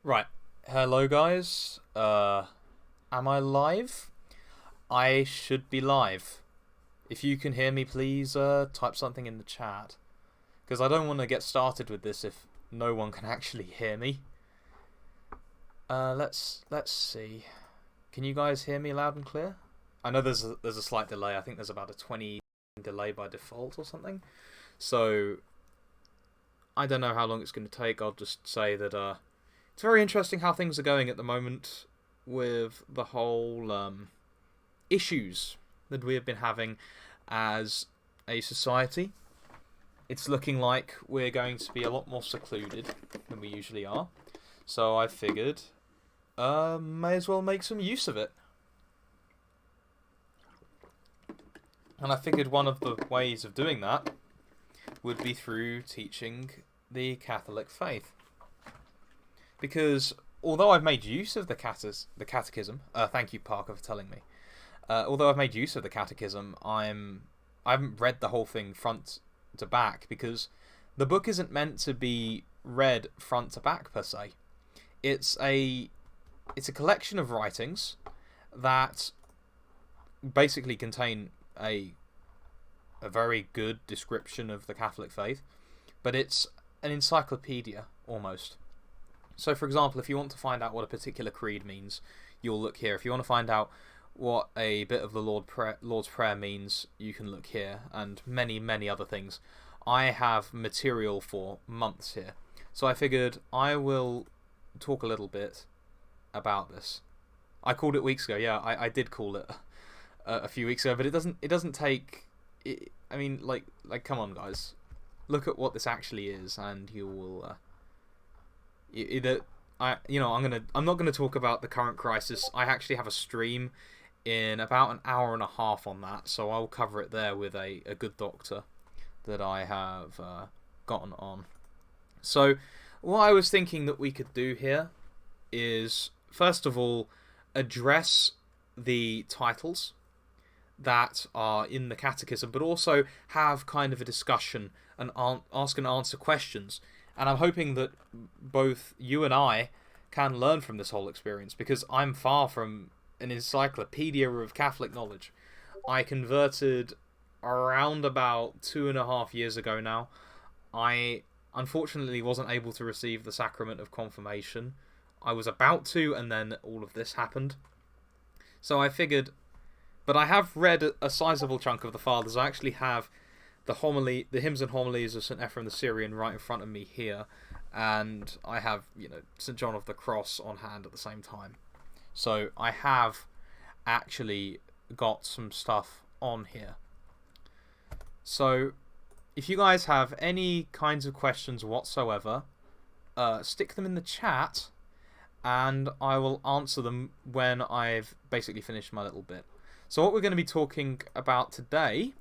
Right. Hello, guys. Am I live? I should be live. If you can hear me, please type something in the chat. Because I don't want to get started with this if no one can actually hear me. Let's see. Can you guys hear me loud and clear? I know there's a slight delay. I think there's about a 20 delay by default or something. So I don't know how long it's going to take. I'll just say that it's very interesting how things are going at the moment with the whole issues that we have been having as a society. It's looking like we're going to be a lot more secluded than we usually are. So I figured, may as well make some use of it. And I figured one of the ways of doing that would be through teaching the Catholic faith. Because although I've made use of the Catechism, thank you, Parker, for telling me. Although I've made use of the Catechism, I haven't read the whole thing front to back because the book isn't meant to be read front to back per se. It's a collection of writings that basically contain a very good description of the Catholic faith, but it's an encyclopedia almost. So, for example, if you want to find out what a particular creed means, you'll look here. If you want to find out what a bit of the Lord's Prayer means, you can look here, and many, many other things. I have material for months here. So I figured I will talk a little bit about this. I called it weeks ago. Yeah, I did call it a few weeks ago, but it doesn't take. I mean, like, come on, guys, look at what this actually is, and you will. I'm not gonna talk about the current crisis. I actually have a stream in about an hour and a half on that, so I'll cover it there with a good doctor that I have gotten on. So, what I was thinking that we could do here is, first of all, address the titles that are in the Catechism, but also have kind of a discussion and ask and answer questions. And I'm hoping that both you and I can learn from this whole experience, because I'm far from an encyclopedia of Catholic knowledge. I converted around about 2.5 years ago now. I unfortunately wasn't able to receive the sacrament of confirmation. I was about to, and then all of this happened. So I figured, but I have read a sizable chunk of the Fathers. I actually have the hymns and homilies of St. Ephrem the Syrian right in front of me here, and I have, St. John of the Cross on hand at the same time. So I have actually got some stuff on here. So if you guys have any kinds of questions whatsoever, stick them in the chat, and I will answer them when I've basically finished my little bit. So what we're going to be talking about today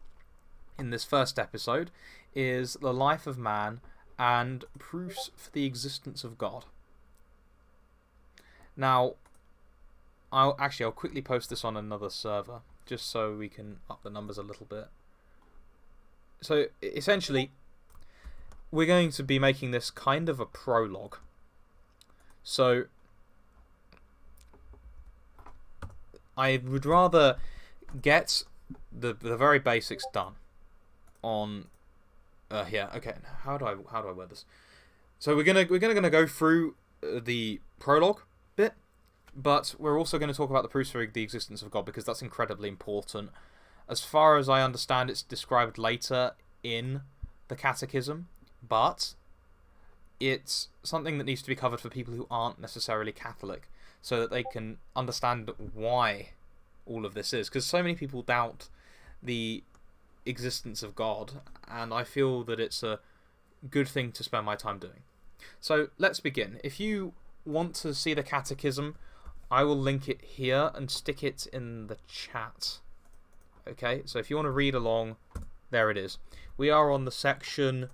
in this first episode is the life of man and proofs for the existence of God. Now, I'll quickly post this on another server just so we can up the numbers a little bit. So essentially, we're going to be making this kind of a prologue. So I would rather get the very basics done on here. Okay, how do I word this? So we're gonna go through the prologue bit, but we're also going to talk about the proofs for the existence of God, because that's incredibly important. As far as I understand, it's described later in the Catechism, but it's something that needs to be covered for people who aren't necessarily Catholic, so that they can understand why all of this is, because so many people doubt the existence of God, and I feel that it's a good thing to spend my time doing. So let's begin. If you want to see the Catechism, I will link it here and stick it in the chat. Okay, so if you want to read along, there it is. We are on the section,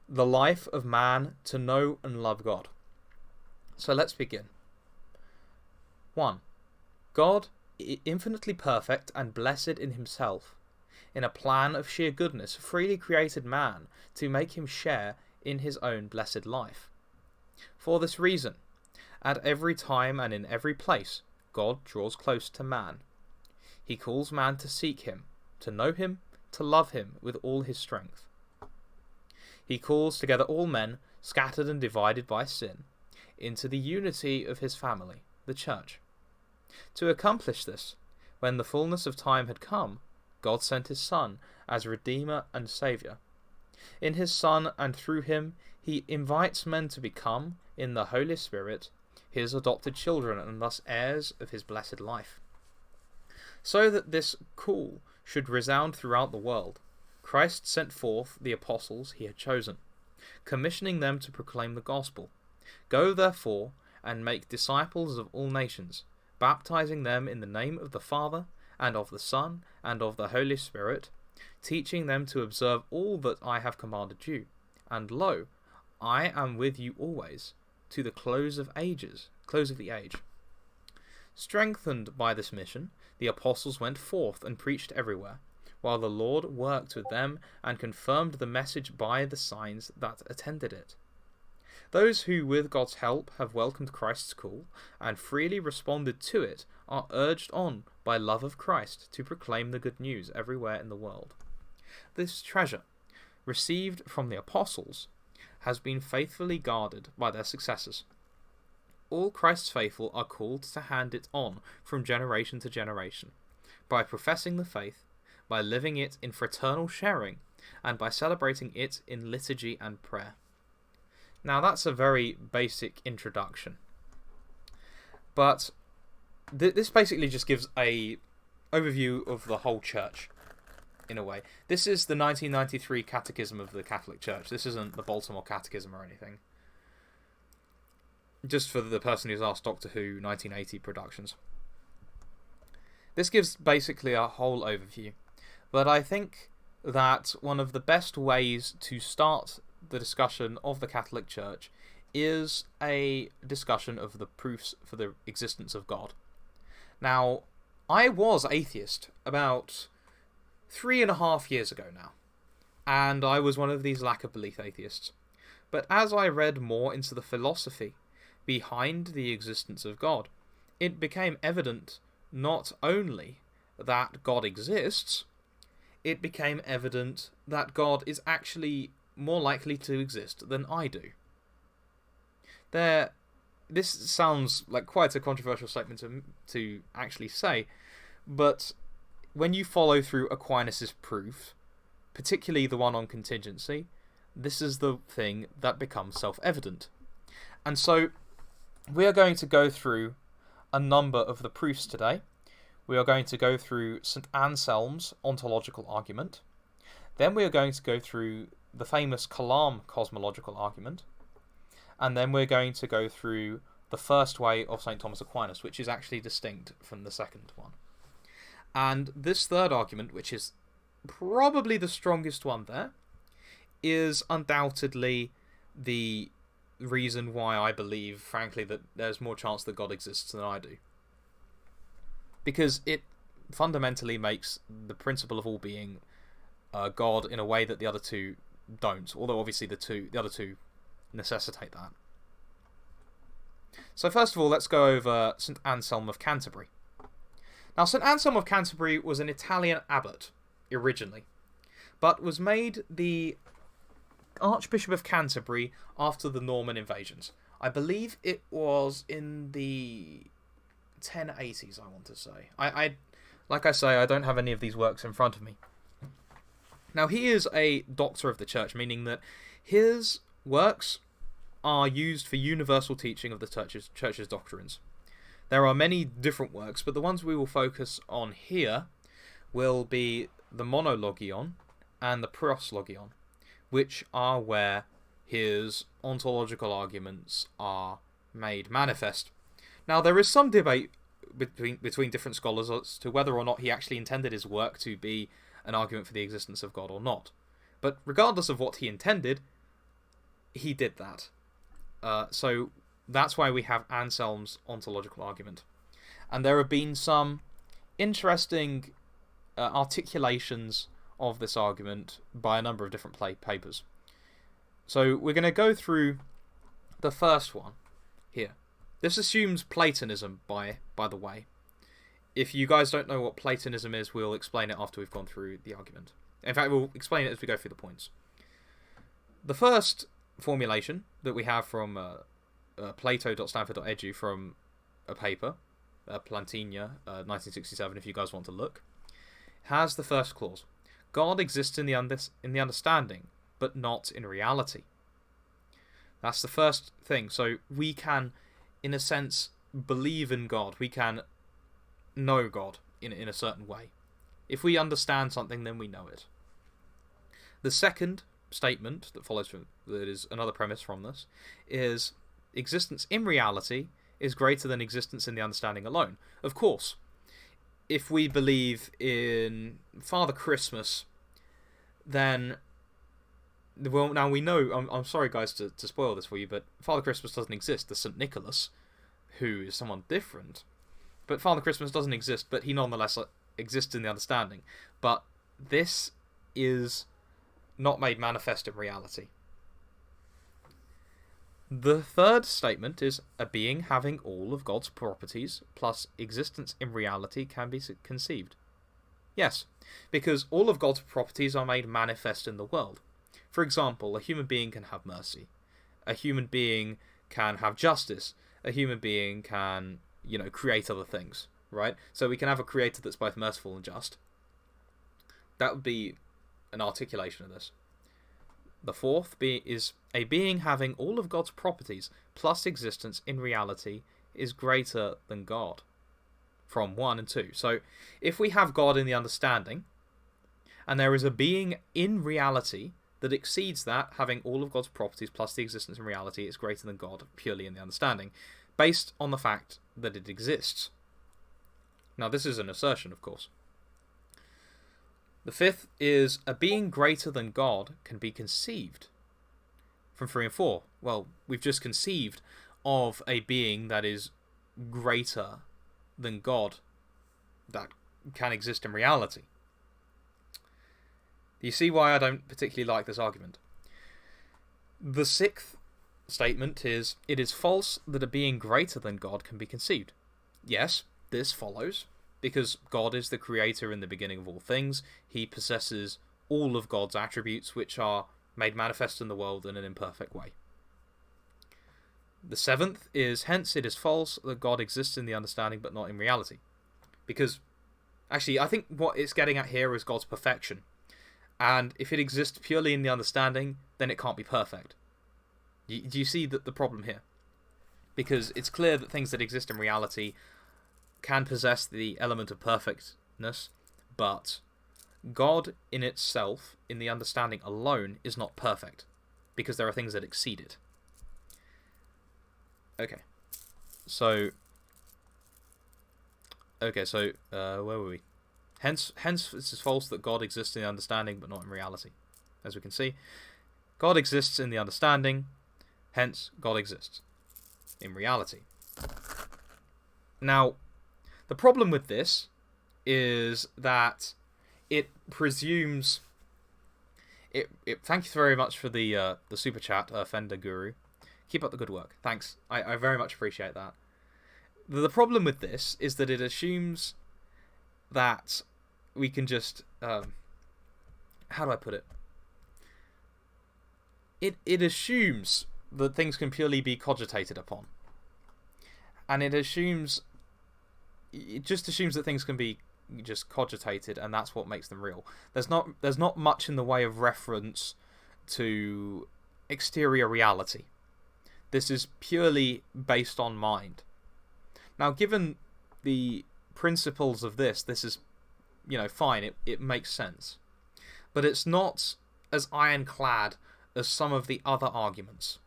The Life of Man to Know and Love God. So let's begin. 1. God, infinitely perfect and blessed in himself, in a plan of sheer goodness, freely created man to make him share in his own blessed life. For this reason, At every time and in every place, God draws close to man. He calls man to seek him, to know him, to love him with all his strength. He calls together all men, scattered and divided by sin, into the unity of his family, the Church. To accomplish this, when the fullness of time had come, God sent his Son as Redeemer and Saviour. In his Son and through him, he invites men to become, in the Holy Spirit, his adopted children and thus heirs of his blessed life. So that this call should resound throughout the world, Christ sent forth the apostles he had chosen, commissioning them to proclaim the gospel. Go therefore and make disciples of all nations, baptizing them in the name of the Father, and of the Son, and of the Holy Spirit, teaching them to observe all that I have commanded you. And lo, I am with you always, to the close of the age. Strengthened by this mission, the apostles went forth and preached everywhere, while the Lord worked with them and confirmed the message by the signs that attended it. Those who, with God's help, have welcomed Christ's call and freely responded to it are urged on by love of Christ to proclaim the good news everywhere in the world. This treasure, received from the apostles, has been faithfully guarded by their successors. All Christ's faithful are called to hand it on from generation to generation, by professing the faith, by living it in fraternal sharing, and by celebrating it in liturgy and prayer. Now that's a very basic introduction, but this basically just gives a overview of the whole church, in a way. This is the 1993 Catechism of the Catholic Church. This isn't the Baltimore Catechism or anything. Just for the person who's asked Doctor Who 1980 productions. This gives basically a whole overview, but I think that one of the best ways to start the discussion of the Catholic Church is a discussion of the proofs for the existence of God. Now, I was atheist about 3.5 years ago now, and I was one of these lack-of-belief atheists. But as I read more into the philosophy behind the existence of God, it became evident not only that God exists, it became evident that God is actually more likely to exist than I do. This sounds like quite a controversial statement to actually say, but when you follow through Aquinas' proof, particularly the one on contingency, this is the thing that becomes self-evident. And so we are going to go through a number of the proofs today. We are going to go through St. Anselm's ontological argument. Then we are going to go through the famous Kalam cosmological argument. And then we're going to go through the first way of St. Thomas Aquinas, which is actually distinct from the second one. And this third argument, which is probably the strongest one there, is undoubtedly the reason why I believe, frankly, that there's more chance that God exists than I do. Because it fundamentally makes the principle of all being God in a way that the other two don't, although obviously the other two necessitate that. So first of all, let's go over St. Anselm of Canterbury. Now, St. Anselm of Canterbury was an Italian abbot, originally, but was made the Archbishop of Canterbury after the Norman invasions. I believe it was in the 1080s, I want to say. Like I say, I don't have any of these works in front of me. Now, he is a doctor of the church, meaning that his works are used for universal teaching of the church's doctrines. There are many different works, but the ones we will focus on here will be the Monologion and the Proslogion, which are where his ontological arguments are made manifest. Now, there is some debate between different scholars as to whether or not he actually intended his work to be an argument for the existence of God or not. But regardless of what he intended, he did that. So that's why we have Anselm's ontological argument. And there have been some interesting articulations of this argument by a number of different papers. So we're going to go through the first one here. This assumes Platonism, by the way. If you guys don't know what Platonism is, we'll explain it after we've gone through the argument. In fact, we'll explain it as we go through the points. The first formulation that we have from plato.stanford.edu from a paper, Plantinga, 1967, if you guys want to look, has the first clause. God exists in the understanding, but not in reality. That's the first thing. So we can, in a sense, believe in God. We can know God in a certain way. If we understand something, then we know it. The second statement that follows from that is another premise from this is existence in reality is greater than existence in the understanding alone. Of course, if we believe in Father Christmas, then now we know. I'm sorry, guys, to spoil this for you, but Father Christmas doesn't exist. There's St. Nicholas, who is someone different, but Father Christmas doesn't exist. But he nonetheless exists in the understanding. But this is not made manifest in reality. The third statement is a being having all of God's properties plus existence in reality can be conceived. Yes, because all of God's properties are made manifest in the world. For example, a human being can have mercy. A human being can have justice. A human being can, create other things, right? So we can have a creator that's both merciful and just. That would be an articulation of this. The fourth is a being having all of God's properties plus existence in reality is greater than God. From 1 and 2. So if we have God in the understanding, and there is a being in reality that exceeds that, having all of God's properties plus the existence in reality, is greater than God purely in the understanding, based on the fact that it exists. Now this is an assertion, of course. The fifth is a being greater than God can be conceived. From 3 and 4. Well, we've just conceived of a being that is greater than God that can exist in reality. Do you see why I don't particularly like this argument? The sixth statement is, it is false that a being greater than God can be conceived. Yes, this follows, because God is the creator in the beginning of all things. He possesses all of God's attributes, which are made manifest in the world in an imperfect way. The seventh is, hence it is false that God exists in the understanding but not in reality. Because, actually, I think what it's getting at here is God's perfection. And if it exists purely in the understanding, then it can't be perfect. Do you see the problem here? Because it's clear that things that exist in reality can possess the element of perfectness, but God in itself, in the understanding alone, is not perfect, because there are things that exceed it. Okay, so where were we? Hence, it is false that God exists in the understanding, but not in reality. As we can see, God exists in the understanding, hence God exists in reality. Now, the problem with this is that it presumes. Thank you very much for the super chat, Fender Guru. Keep up the good work. Thanks. I very much appreciate that. The problem with this is that it assumes that we can just... how do I put it? It assumes that things can purely be cogitated upon. And it just assumes that things can be just cogitated, and that's what makes them real. There's not much in the way of reference to exterior reality. This is purely based on mind. Now, given the principles of this is, fine. It makes sense. But it's not as ironclad as some of the other arguments.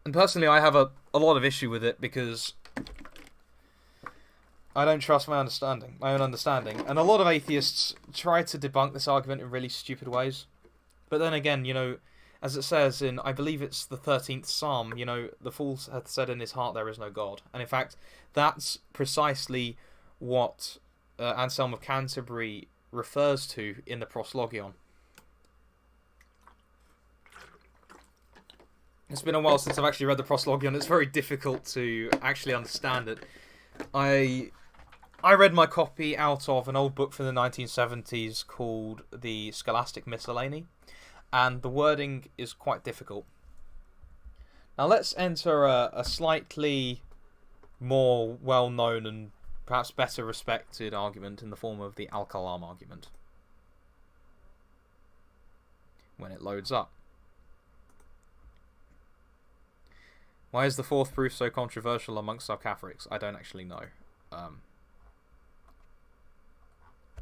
And personally, I have a lot of issue with it because I don't trust my own understanding. And a lot of atheists try to debunk this argument in really stupid ways. But then again, as it says in, I believe it's the 13th Psalm, the fool hath said in his heart there is no God. And in fact, that's precisely what Anselm of Canterbury refers to in the Proslogion. It's been a while since I've actually read the Proslogion. It's very difficult to actually understand it. I read my copy out of an old book from the 1970s called The Scholastic Miscellany, and the wording is quite difficult. Now let's enter a slightly more well-known and perhaps better respected argument in the form of the Al-Kalam argument. When it loads up. Why is the fourth proof so controversial amongst sub-Catholics? I don't actually know.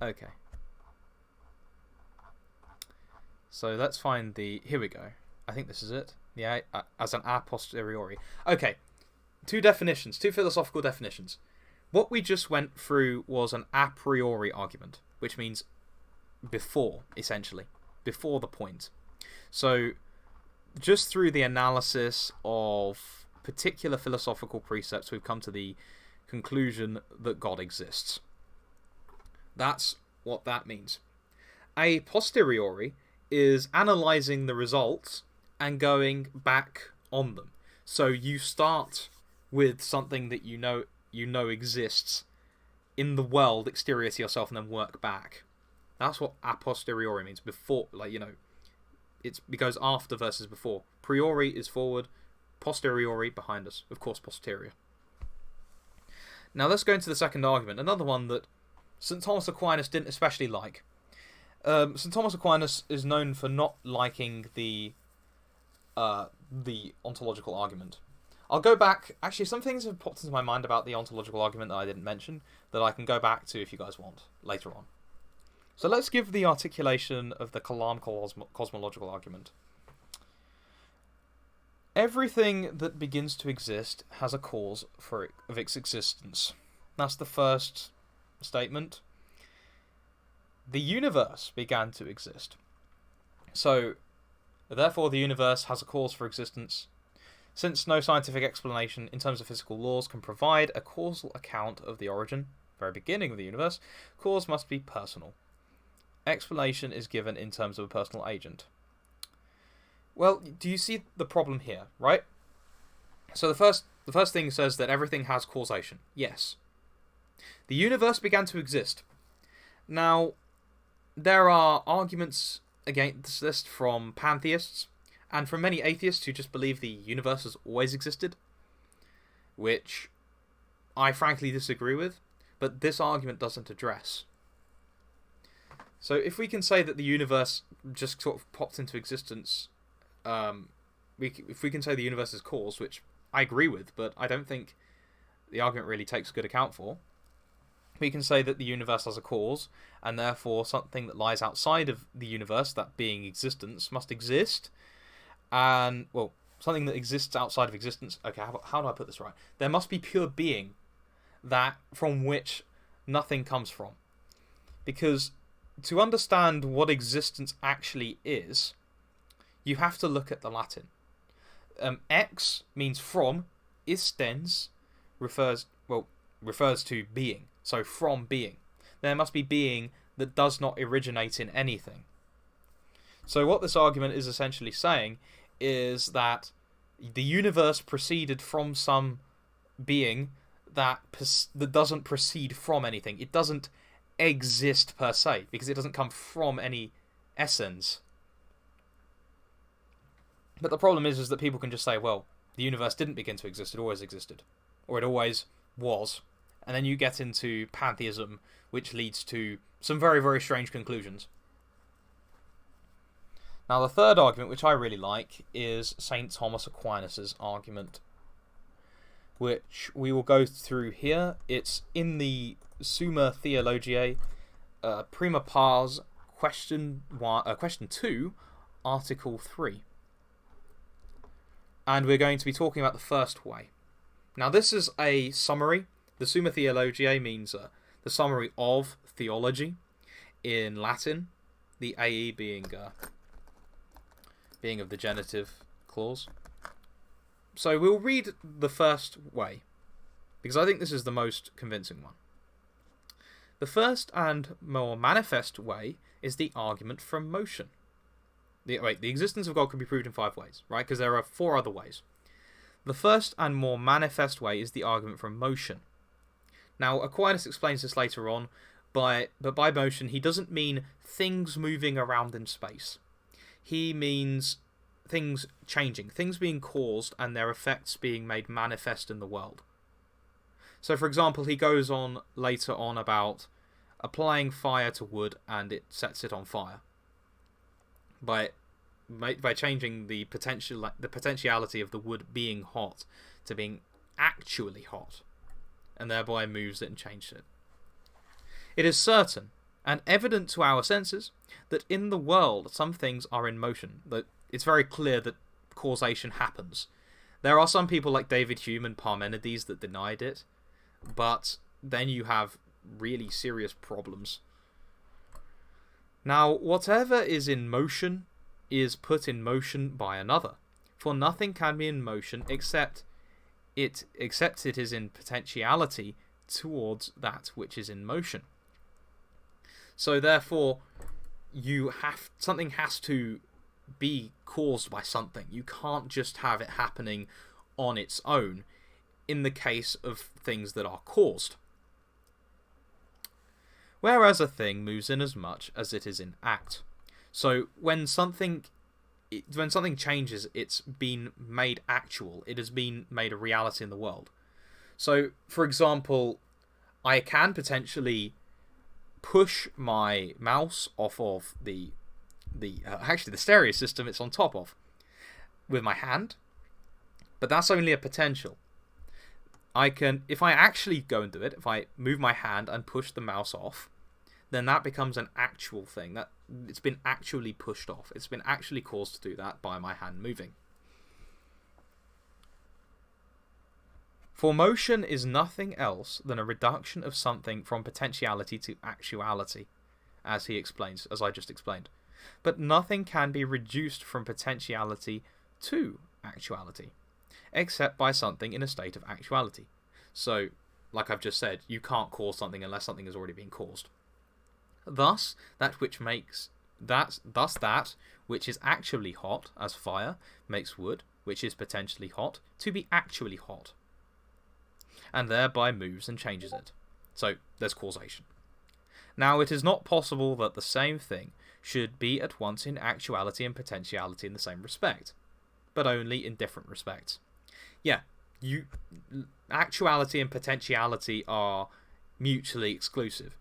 Okay. So let's find the... Here we go. I think this is it. Yeah, as an a posteriori. Okay. Two philosophical definitions. What we just went through was an a priori argument, which means before, essentially. Before the point. So, just through the analysis of particular philosophical precepts, we've come to the conclusion that God exists. That's what that means. A posteriori is analysing the results and going back on them. So you start with something that you know exists in the world exterior to yourself and then work back. That's what a posteriori means. Before, it goes after versus before. Priori is forward, posteriori behind us. Of course, posterior. Now let's go into the second argument. Another one that St. Thomas Aquinas didn't especially like. St. Thomas Aquinas is known for not liking the ontological argument. I'll go back. Actually, some things have popped into my mind about the ontological argument that I didn't mention that I can go back to if you guys want later on. So let's give the articulation of the Kalam cosmological argument. Everything that begins to exist has a cause of its existence. That's the first statement. The universe began to exist. So, therefore the universe has a cause for existence. Since no scientific explanation in terms of physical laws can provide a causal account of the origin, very beginning of the universe, cause must be personal. Explanation is given in terms of a personal agent. Well, do you see the problem here, right? So the first thing says that everything has causation. Yes. The universe began to exist. Now, there are arguments against this from pantheists and from many atheists who just believe the universe has always existed, which I frankly disagree with, but this argument doesn't address. So if we can say that the universe just sort of popped into existence, if we can say the universe is cause, which I agree with, but I don't think the argument really takes good account for, we can say that the universe has a cause, and therefore something that lies outside of the universe, that being existence, must exist. And, well, something that exists outside of existence... Okay, how do I put this right? There must be pure being that from which nothing comes from. Because to understand what existence actually is, you have to look at the Latin. Ex means from, istens refers to being. So from being. There must be being that does not originate in anything. So what this argument is essentially saying is that the universe proceeded from some being that doesn't proceed from anything. It doesn't exist per se, because it doesn't come from any essence. But the problem is that people can just say, well, the universe didn't begin to exist, it always existed. Or it always was. And then you get into pantheism, which leads to some very, very strange conclusions. Now, the third argument, which I really like, is St. Thomas Aquinas' argument, which we will go through here. It's in the Summa Theologiae, Prima Pars, question 2, Article 3. And we're going to be talking about the first way. Now, this is a summary. The Summa Theologiae means the summary of theology in Latin, the AE being of the genitive clause. So we'll read the first way, because I think this is the most convincing one. The first and more manifest way is the argument from motion. The existence of God can be proved in 5 ways, right? Because there are 4 other ways. The first and more manifest way is the argument from motion. Now, Aquinas explains this later on, but by motion he doesn't mean things moving around in space. He means things changing, things being caused and their effects being made manifest in the world. So, for example, he goes on later on about applying fire to wood and it sets it on fire by changing the potentiality of the wood being hot to being actually hot, and thereby moves it and changes it. It is certain and evident to our senses that in the world some things are in motion, that it's very clear that causation happens. There are some people like David Hume and Parmenides that denied it, but then you have really serious problems. Now, whatever is in motion is put in motion by another, for nothing can be in motion except it is in potentiality towards that which is in motion. So therefore, something has to be caused by something. You can't just have it happening on its own in the case of things that are caused. Whereas a thing moves in as much as it is in act. So when something changes, it's been made actual. It has been made a reality in the world. So, for example, I can potentially push my mouse off of the stereo system it's on top of with my hand, but that's only a potential. If I actually go and do it, if I move my hand and push the mouse off, then that becomes an actual thing. That it's been actually pushed off. It's been actually caused to do that by my hand moving. For motion is nothing else than a reduction of something from potentiality to actuality, as I just explained. But nothing can be reduced from potentiality to actuality, except by something in a state of actuality. So, like I've just said, you can't cause something unless something has already been caused. Thus, that which is actually hot, as fire, makes wood, which is potentially hot, to be actually hot, and thereby moves and changes it. So, there's causation. Now, it is not possible that the same thing should be at once in actuality and potentiality in the same respect, but only in different respects. Yeah, actuality and potentiality are mutually exclusive.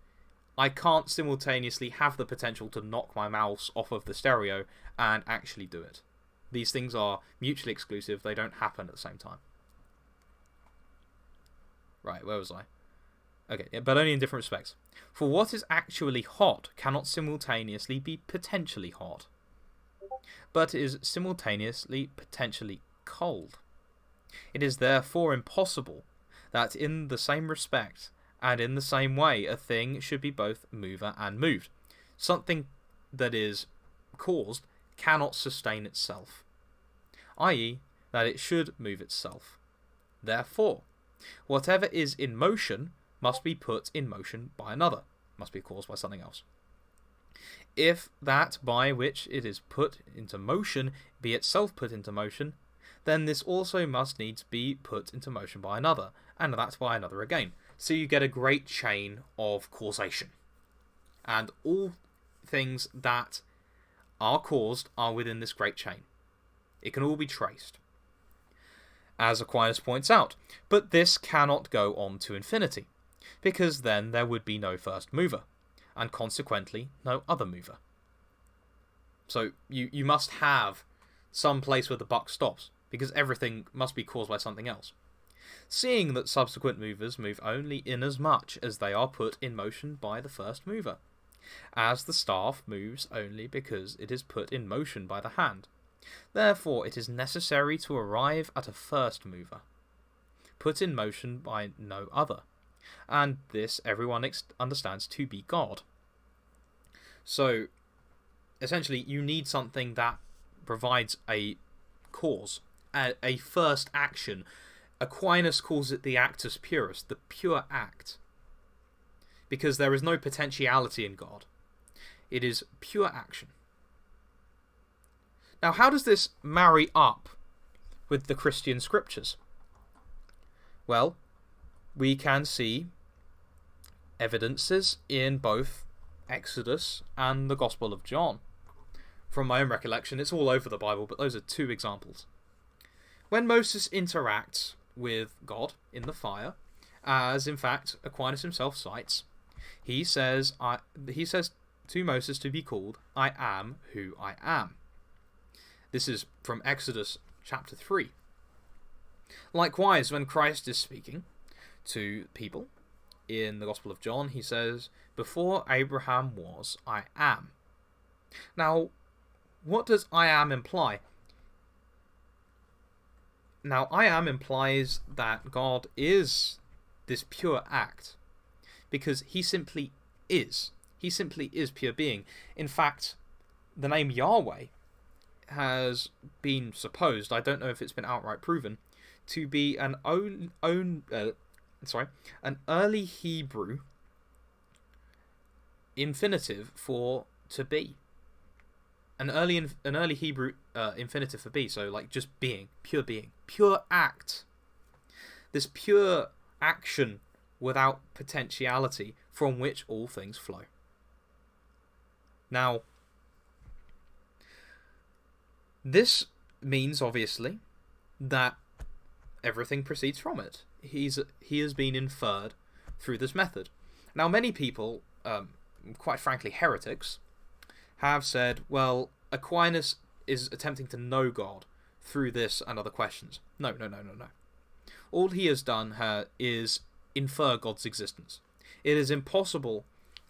I can't simultaneously have the potential to knock my mouse off of the stereo and actually do it. These things are mutually exclusive. They don't happen at the same time. Right, where was I? Okay, but only in different respects. For what is actually hot cannot simultaneously be potentially hot, but is simultaneously potentially cold. It is therefore impossible that in the same respect and in the same way a thing should be both mover and moved. Something that is caused cannot sustain itself, i.e., that it should move itself. Therefore, whatever is in motion must be put in motion by another, must be caused by something else. If that by which it is put into motion be itself put into motion, then this also must needs be put into motion by another, and that's by another again. So you get a great chain of causation. And all things that are caused are within this great chain. It can all be traced, as Aquinas points out. But this cannot go on to infinity, because then there would be no first mover, and consequently no other mover. So you must have some place where the buck stops, because everything must be caused by something else. Seeing that subsequent movers move only inasmuch as they are put in motion by the first mover, as the staff moves only because it is put in motion by the hand. Therefore it is necessary to arrive at a first mover, put in motion by no other, and this everyone understands to be God. So, essentially, you need something that provides a cause, a first action. Aquinas calls it the actus purus, the pure act, because there is no potentiality in God. It is pure action. Now, how does this marry up with the Christian scriptures? Well, we can see evidences in both Exodus and the Gospel of John. From my own recollection, it's all over the Bible, but those are two examples. When Moses interacts with God in the fire, as in fact Aquinas himself cites, he says to Moses to be called, I am who I am. This is from Exodus chapter 3. Likewise, when Christ is speaking to people in the Gospel of John, he says, before Abraham was, I am. Now, what does I am imply? Now, I am implies that God is this pure act, because he simply is. He simply is pure being. In fact, the name Yahweh has been supposed, I don't know if it's been outright proven, to be an early Hebrew infinitive for to be. An early Hebrew infinitive for be, so like just being, pure act. This pure action without potentiality from which all things flow. Now, this means obviously that everything proceeds from it. He has been inferred through this method. Now, many people, quite frankly heretics, have said, well, Aquinas is attempting to know God through this and other questions. No. All he has done is infer God's existence. It is impossible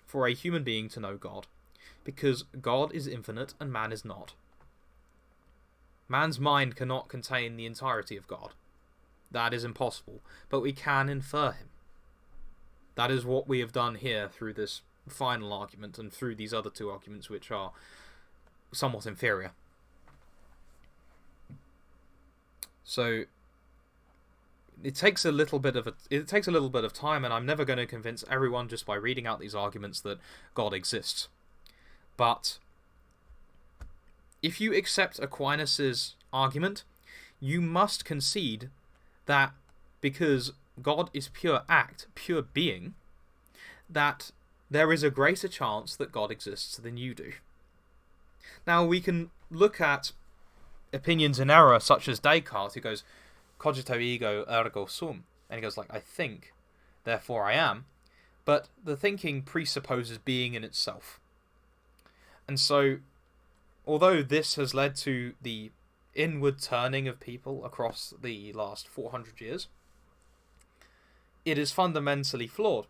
for a human being to know God, because God is infinite and man is not. Man's mind cannot contain the entirety of God. That is impossible, but we can infer him. That is what we have done here through this final argument and through these other two arguments, which are somewhat inferior. So it takes a little bit of time, and I'm never going to convince everyone just by reading out these arguments that God exists. But if you accept Aquinas' argument, you must concede that because God is pure act, pure being, that there is a greater chance that God exists than you do. Now, we can look at opinions in error, such as Descartes, who goes, cogito ego ergo sum, and he goes like, I think, therefore I am, but the thinking presupposes being in itself. And so, although this has led to the inward turning of people across the last 400 years, it is fundamentally flawed,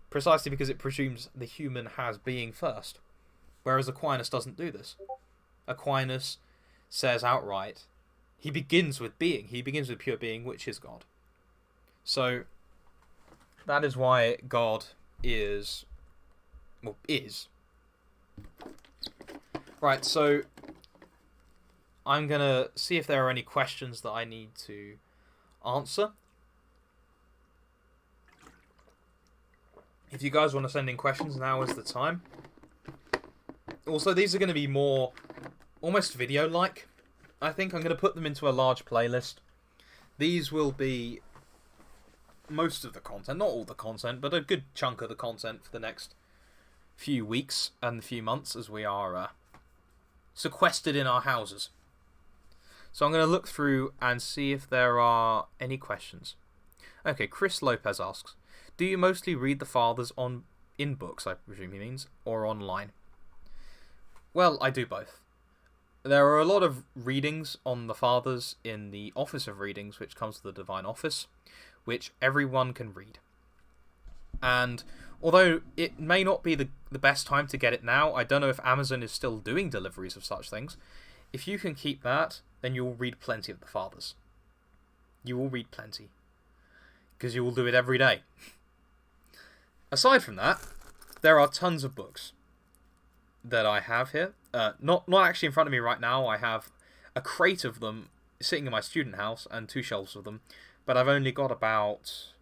precisely because it presumes the human has being first, whereas Aquinas doesn't do this. Aquinas says outright, he begins with being, he begins with pure being, which is God. So, that is why God is. Right, so I'm going to see if there are any questions that I need to answer. If you guys want to send in questions, now is the time. Also, these are going to be more almost video-like. I think I'm going to put them into a large playlist. These will be most of the content, not all the content, but a good chunk of the content for the next few weeks and few months as we are sequestered in our houses. So I'm going to look through and see if there are any questions. Okay, Chris Lopez asks, do you mostly read the Fathers in books, I presume he means, or online? Well, I do both. There are a lot of readings on the Fathers in the Office of Readings, which comes to the Divine Office, which everyone can read. And although it may not be the best time to get it now, I don't know if Amazon is still doing deliveries of such things. If you can keep that, then you will read plenty of the Fathers. You will read plenty. Because you will do it every day. Aside from that, there are tons of books that I have here. Not actually in front of me right now. I have a crate of them sitting in my student house and 2 shelves of them. But I've only got about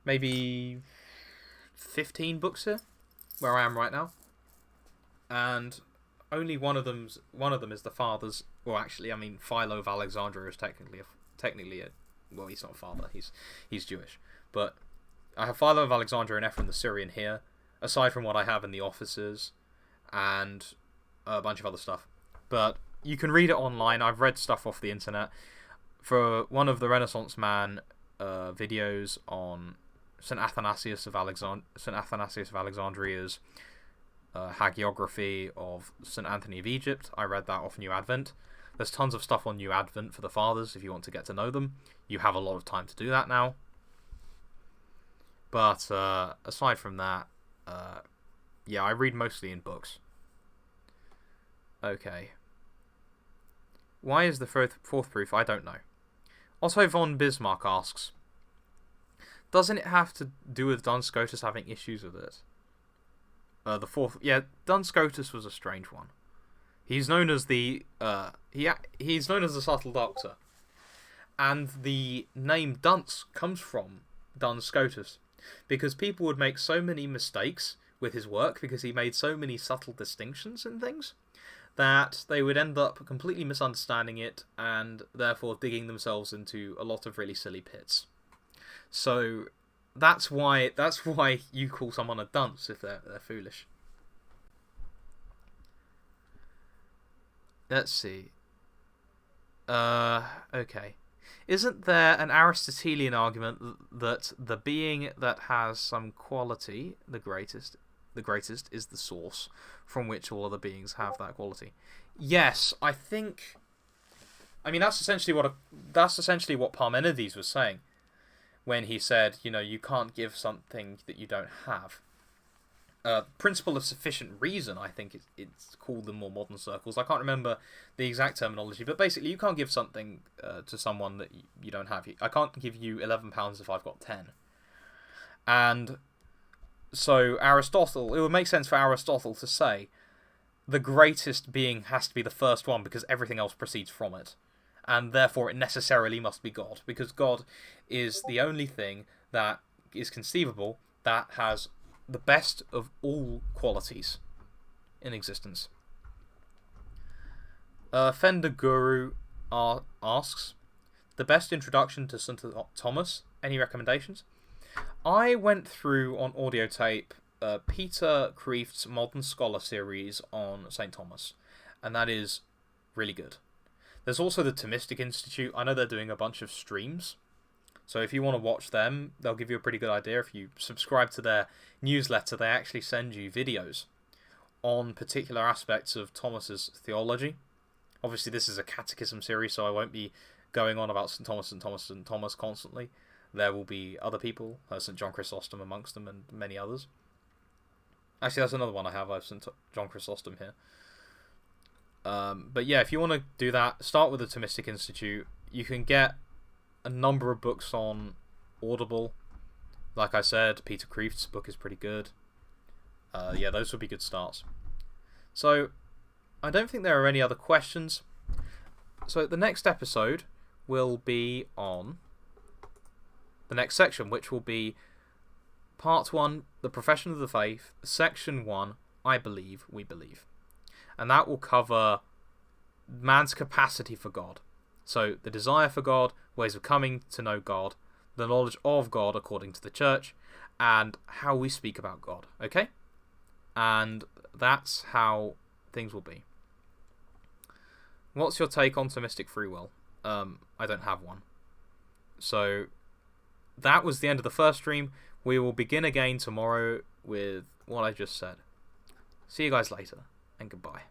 maybe 15 books here, where I am right now. And only one of them is the father's. Well, actually, I mean, Philo of Alexandria is technically a. Well, he's not a father. He's Jewish, but I have Philo of Alexandria and Ephraim the Syrian here. Aside from what I have in the offices, and a bunch of other stuff, but you can read it online. I've read stuff off the internet. For one of the Renaissance man videos on St. Athanasius of Alexandria's hagiography of St. Anthony of Egypt, I read that off New Advent. There's tons of stuff on New Advent for the fathers if you want to get to know them. You have a lot of time to do that now. But aside from that, yeah, I read mostly in books. Okay. Why is the fourth proof? I don't know. Otto von Bismarck asks, doesn't it have to do with Duns Scotus having issues with it? The fourth, yeah, Duns Scotus was a strange one. He's known as the he's known as the subtle doctor, and the name Dunce comes from Duns Scotus, because people would make so many mistakes with his work because he made so many subtle distinctions in things that they would end up completely misunderstanding it and therefore digging themselves into a lot of really silly pits. So that's why you call someone a dunce if they're foolish. Let's see. Okay. Isn't there an Aristotelian argument that the being that has some quality, the greatest is the source from which all other beings have that quality? Yes, I mean that's essentially what Parmenides was saying when he said, you can't give something that you don't have. Principle of sufficient reason, I think it's called in more modern circles. I can't remember the exact terminology, but basically you can't give something to someone that you don't have. I can't give you £11 if I've got 10. And so Aristotle, it would make sense for Aristotle to say the greatest being has to be the first one because everything else proceeds from it. And therefore it necessarily must be God, because God is the only thing that is conceivable that has the best of all qualities in existence. Fender Guru asks, the best introduction to St. Thomas, any recommendations? I went through on audio tape Peter Kreeft's Modern Scholar series on St. Thomas, and that is really good. There's also the Thomistic Institute. I know they're doing a bunch of streams, so if you want to watch them, they'll give you a pretty good idea. If you subscribe to their newsletter, they actually send you videos on particular aspects of Thomas's theology. Obviously, this is a Catechism series, so I won't be going on about St. Thomas and Thomas and Thomas constantly. There will be other people, St. John Chrysostom amongst them, and many others. Actually, that's another one I have. I have St. John Chrysostom here. But yeah, if you want to do that, start with the Thomistic Institute. You can get a number of books on Audible. Like I said, Peter Kreeft's book is pretty good. Yeah, those would be good starts. So, I don't think there are any other questions. So, the next episode will be on the next section, which will be Part 1, The Profession of the Faith, Section 1, I Believe, We Believe. And that will cover man's capacity for God. So, the desire for God, ways of coming to know God, the knowledge of God according to the Church, and how we speak about God. Okay? And that's how things will be. What's your take on Thomistic free will? I don't have one. So, that was the end of the first stream. We will begin again tomorrow with what I just said. See you guys later, and goodbye.